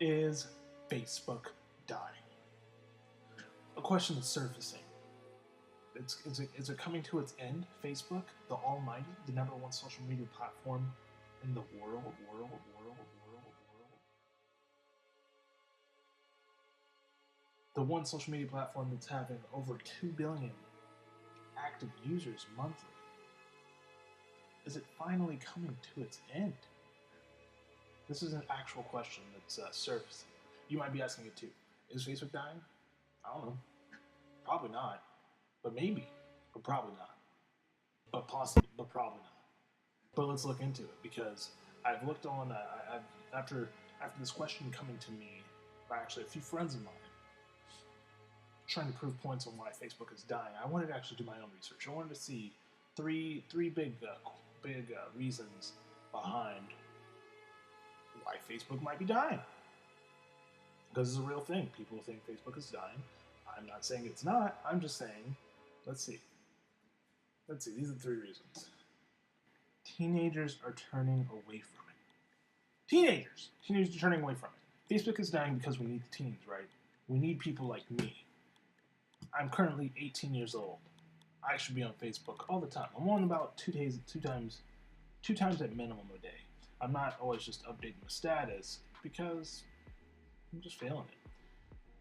Is Facebook dying? A question is surfacing. Is it coming to its end? Facebook, the almighty, the number one social media platform in the world. The one social media platform that's having over 2 billion active users monthly. Is it finally coming to its end? This is an actual question that's surfacing. You might be asking it too. Is Facebook dying? I don't know. Probably not. But maybe. But probably not. But possibly. But probably not. But let's look into it because I've looked on. After this question coming to me by actually a few friends of mine, trying to prove points on why Facebook is dying, I wanted to actually do my own research. I wanted to see three big reasons behind why Facebook might be dying. Because it's a real thing. People think Facebook is dying. I'm not saying it's not. I'm just saying, let's see. These are the 3 reasons. Teenagers are turning away from it. Teenagers are turning away from it. Facebook is dying because we need the teens, right? We need people like me. I'm currently 18 years old. I should be on Facebook all the time. I'm on about two times at minimum a day. I'm not always just updating my status because I'm just failing it.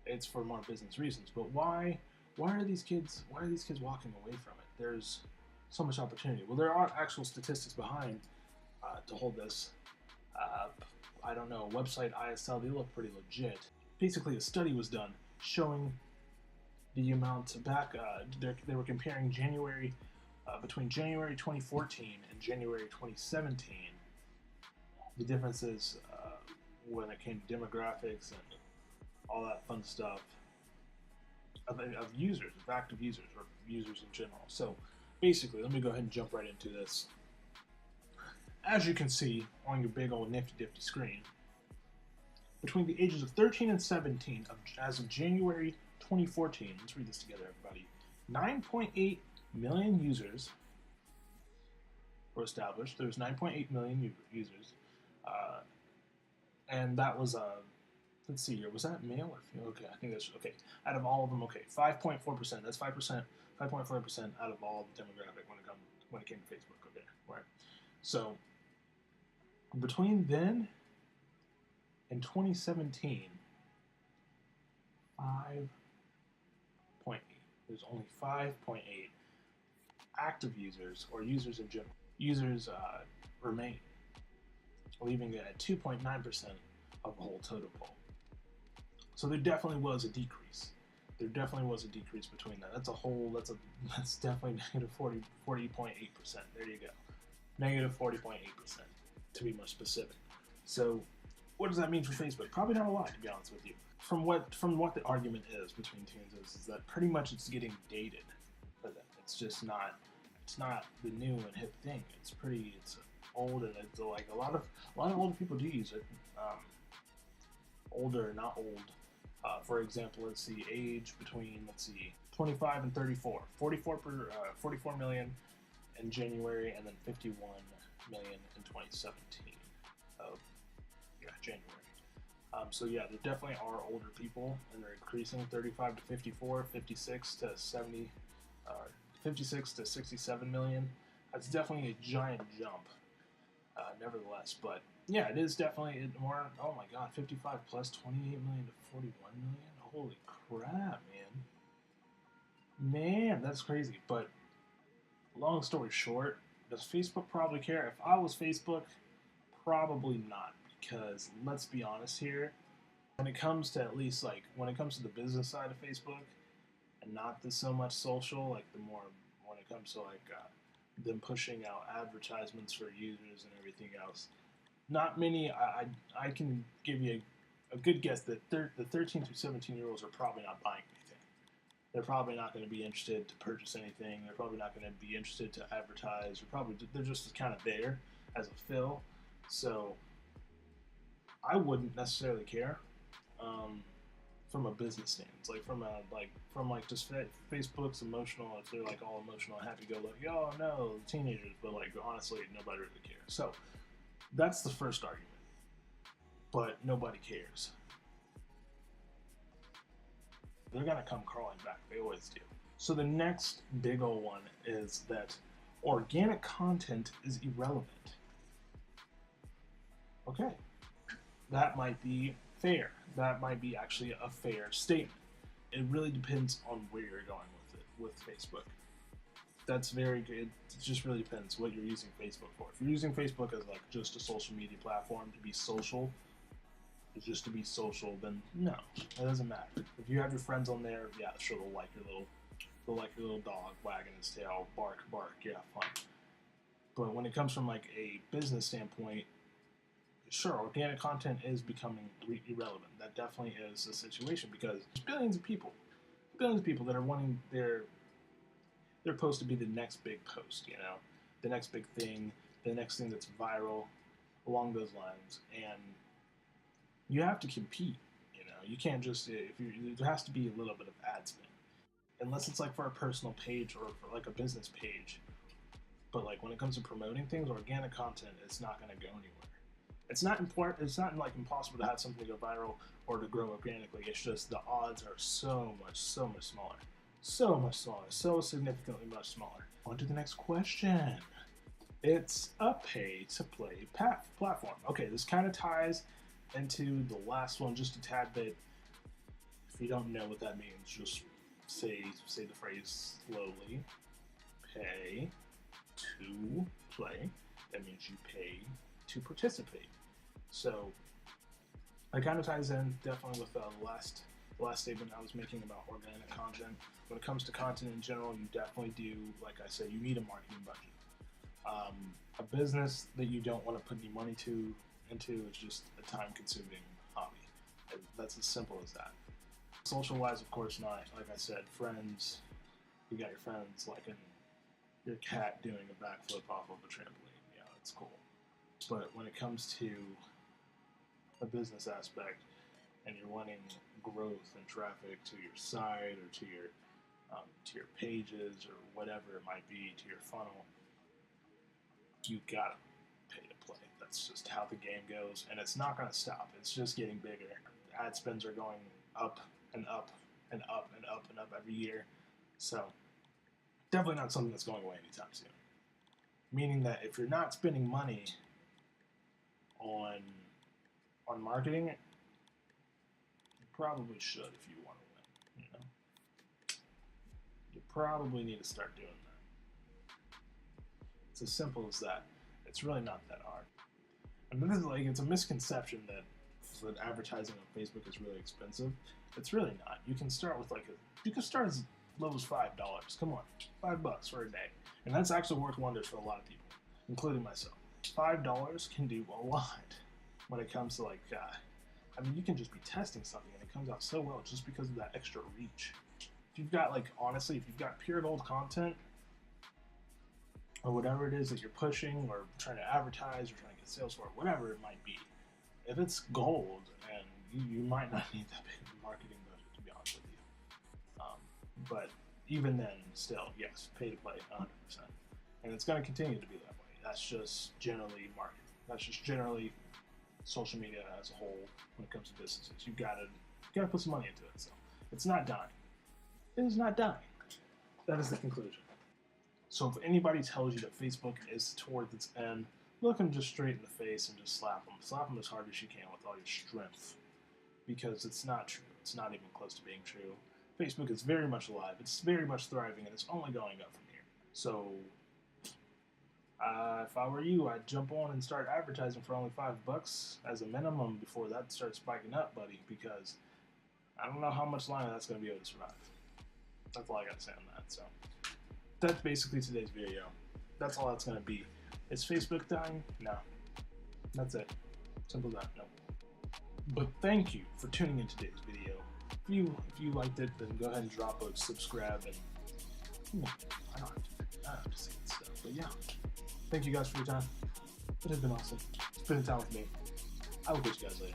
It's for more business reasons. But why are these kids walking away from it? There's so much opportunity. Well, there are actual statistics behind to hold this. I don't know. Website ISL, they look pretty legit. Basically, a study was done showing the amount back. They were comparing between January 2014 and January 2017. The differences when it came to demographics and all that fun stuff of users, of active users, or users in general. So basically, let me go ahead and jump right into this. As you can see on your big old nifty screen, between the ages of 13 and 17, as of January 2014, let's read this together, everybody, 9.8 million users were established. There was 9.8 million users. And that was let's see here, was that male or female? Okay, I think that's okay. Out of all of them, okay, 5.4%. That's 5%, 5.4% out of all the demographic when it came to Facebook. Okay, right. So between then and 2017, 5.8. There's only 5.8 active users or users in general. Users remain, leaving it at 2.9% of the whole total poll. So there definitely was a decrease. Between that. That's definitely negative 40.8%. There you go. Negative 40.8%, to be more specific. So what does that mean for Facebook? Probably not a lot, to be honest with you. From what the argument is between teens is that pretty much it's getting dated for them. It's just not. It's not the new and hip thing. It's old, and it's like a lot of older people do use it. Older, not old. For example, let's see, age between 25 and 34. 44 million in January, and then 51 million in 2017 of January. So yeah, there definitely are older people, and they're increasing. 35 to 54, 56 to 70, 56 to 67 million. That's definitely a giant jump, nevertheless. But yeah, it is definitely more. Oh my God, 55 plus 28 million to 41 million. Holy crap, man! That's crazy. But long story short, does Facebook probably care? If I was Facebook, probably not. Because let's be honest here, when it comes to the business side of Facebook, and not so much social, like when it comes to them pushing out advertisements for users and everything else, not many. I can give you a good guess that the 13 to 17-year-olds are probably not buying anything. They're probably not going to be interested to purchase anything. They're probably not going to be interested to advertise. They're just kind of there as a fill. So I wouldn't necessarily care from a business stance, from just Facebook's emotional. If they're all emotional, happy-go-lucky, oh no, teenagers, but honestly, nobody really cares. So that's the first argument. But nobody cares. they're going to come crawling back. They always do. So the next big old one is that organic content is irrelevant. Okay, that might be fair. That might be actually a fair statement. It really depends on where you're going with it, with Facebook. That's very good. It just really depends what you're using Facebook for. If you're using Facebook as like just a social media platform to be social, just to be social, then no, that doesn't matter. If you have your friends on there, yeah, sure, they'll like your little dog wagging his tail, bark, bark, yeah, fine. But when it comes from like a business standpoint, sure, organic content is becoming irrelevant. That definitely is a situation because there's billions of people that are wanting their post to be the next big post, you know, the next big thing, the next thing that's viral, along those lines, and you have to compete. You know, you can't just there has to be a little bit of ad spend, unless it's like for a personal page or for like a business page. But like when it comes to promoting things, organic content, it's not going to go anywhere. It's not important. It's not like impossible to have something go viral or to grow organically. It's just the odds are so much smaller, so significantly much smaller. On to the next question. It's a pay-to-play platform. Okay, this kind of ties into the last one just a tad bit. If you don't know what that means, just say the phrase slowly. Pay to play. That means you pay to participate. So it kind of ties in definitely with the last statement I was making about organic content. When it comes to content in general, you definitely do, like I said, you need a marketing budget. A business that you don't want to put any money into is just a time-consuming hobby. That's as simple as that. Social-wise, of course not. Like I said, friends, you got your friends liking your cat doing a backflip off of a trampoline. Yeah, it's cool. But when it comes to a business aspect and you're wanting growth and traffic to your site or to your pages or whatever it might be, to your funnel, you gotta pay to play. That's just how the game goes, and it's not gonna stop. It's just getting bigger. Ad spends are going up and up and up and up and up every year. So definitely not something that's going away anytime soon. Meaning that if you're not spending money on marketing, you probably should if you want to win. You know, you probably need to start doing that. It's as simple as that. It's really not that hard. And this is like, it's a misconception that advertising on Facebook is really expensive. It's really not. You can start with you can start as low as $5. Come on, $5 for a day, and that's actually worked wonders for a lot of people, including myself. $5 can do a lot when it comes to I mean, you can just be testing something and it comes out so well just because of that extra reach. If you've got honestly, if you've got pure gold content or whatever it is that you're pushing or trying to advertise or trying to get sales for, whatever it might be, if it's gold, and you might not need that big of a marketing budget, to be honest with you. But even then, still, yes, pay to play 100%. And it's going to continue to be that way. That's just generally marketing. That's just generally social media as a whole when it comes to businesses. You gotta put some money into it. So it's not dying. It is not dying. That is the conclusion. So if anybody tells you that Facebook is towards its end, look them just straight in the face and just slap them. Slap them as hard as you can with all your strength. Because it's not true. It's not even close to being true. Facebook is very much alive. It's very much thriving, and it's only going up from here. So if I were you, I'd jump on and start advertising for only $5 as a minimum before that starts spiking up, buddy, because I don't know how much longer that's going to be able to survive. That's all I got to say on that. So that's basically today's video. That's all that's going to be. Is Facebook dying? No. That's it. Simple as that. No. But thank you for tuning in today's video. If you liked it, then go ahead and drop a subscribe and I don't have to say that stuff. But yeah. Thank you guys for your time. It has been awesome. Spending time with me. I will catch you guys later.